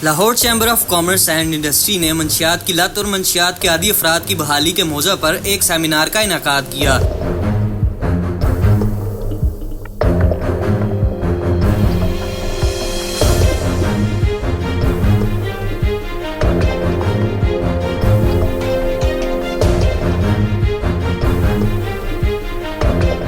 Lahore chamber of commerce and industry نے منشیات کی لت اور منشیات کے عادی افراد کی بحالی کے موضوع پر ایک سیمینار کا انعقاد کیا۔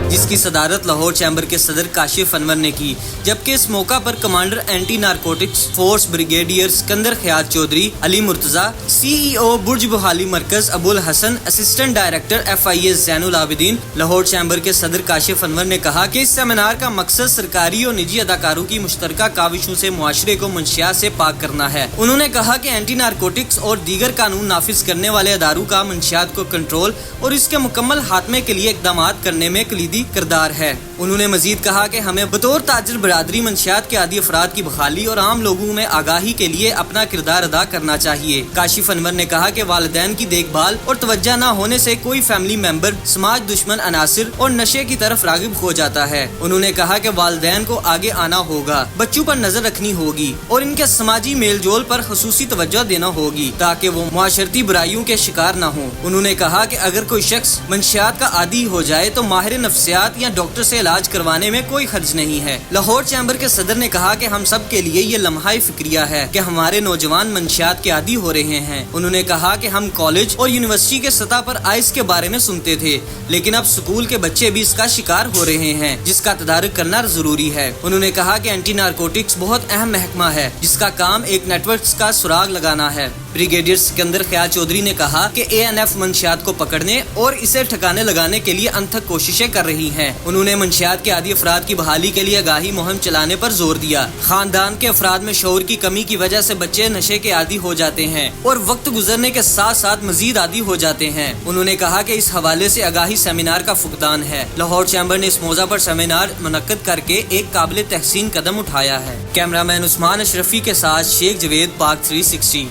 جس کی صدارت لاہور چیمبر کے صدر کاشف انور نے کی، جبکہ اس موقع پر commander anti narcotics force brigadier Sikandar Khayat Chaudhry, Ali Murtaza, C E O برج بحالی مرکز Abu al-Hasan, assistant director FIA Zain al-Abideen, Lahore chamber کے صدر کاشف انور نے کہا کہ اس سیمینار کا مقصد سرکاری اور نجی اداروں کی مشترکہ کاوشوں سے معاشرے کو منشیات سے پاک کرنا ہے۔ انہوں نے کہا کہ اینٹی نارکوٹکس اور دیگر قانون نافذ کرنے والے اداروں کا منشیات کو کنٹرول اور اس کے مکمل خاتمے کے لیے اقدامات کرنے میں کلیدی کردار ہے۔ انہوں نے مزید کہا کہ ہمیں بطور تاجر برادری منشیات کے عادی افراد کی بحالی اور عام لوگوں میں آگاہی کے لیے اپنا کردار ادا کرنا چاہیے۔ کاشف انور نے کہا کہ والدین کی دیکھ بھال اور توجہ نہ ہونے سے کوئی فیملی ممبر سماج دشمن عناصر اور نشے کی طرف راغب ہو جاتا ہے۔ انہوں نے کہا کہ والدین کو آگے آنا ہوگا، بچوں پر نظر رکھنی ہوگی اور ان کے سماجی میل جول پر خصوصی توجہ دینا ہوگی تاکہ وہ معاشرتی برائیوں کے شکار نہ ہوں۔ انہوں نے کہا کہ اگر کوئی شخص منشیات کا عادی ہو جائے تو ماہر نفسیات یا ڈاکٹر سے علاج کروانے میں کوئی خرچ نہیں ہے۔ لاہور چیمبر کے صدر نے کہا کہ ہم سب کے لیے یہ لمحہ فکریہ ہے کہ ہمارے نوجوان منشیات کے عادی ہو رہے ہیں۔ انہوں نے کہا کہ ہم کالج اور یونیورسٹی کے سطح پر آئس کے بارے میں سنتے تھے، لیکن اب سکول کے بچے بھی اس کا شکار ہو رہے ہیں، جس کا تدارک کرنا ضروری ہے۔ انہوں نے کہا کہ اینٹی نارکوٹکس بہت اہم محکمہ ہے جس کا کام ایک نیٹ ورک کا سراغ لگانا ہے۔ بریگیڈیئر سکندر خیات چودھری نے کہا کہ ANF منشیات کو پکڑنے اور اسے ٹھکانے لگانے کے لیے انتھک کوششیں کر رہی ہیں۔ انہوں نے منشیات کے عادی افراد کی بحالی کے لیے آگاہی مہم چلانے پر زور دیا۔ خاندان کے افراد میں شعور کی کمی کی وجہ سے بچے نشے کے عادی ہو جاتے ہیں اور وقت گزرنے کے ساتھ ساتھ مزید عادی ہو جاتے ہیں۔ انہوں نے کہا کہ اس حوالے سے آگاہی سیمینار کا فقدان ہے۔ لاہور چیمبر نے اس موضوع پر سیمینار منعقد کر کے ایک قابل تحسین قدم اٹھایا ہے۔ کیمرہ مین عثمان اشرفی کے ساتھ شیخ جوید، پاک 360۔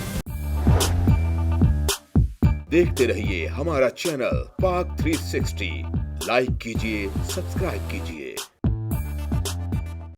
دیکھتے رہیے ہمارا چینل پاک 360، لائک کیجیے، سبسکرائب کیجیے۔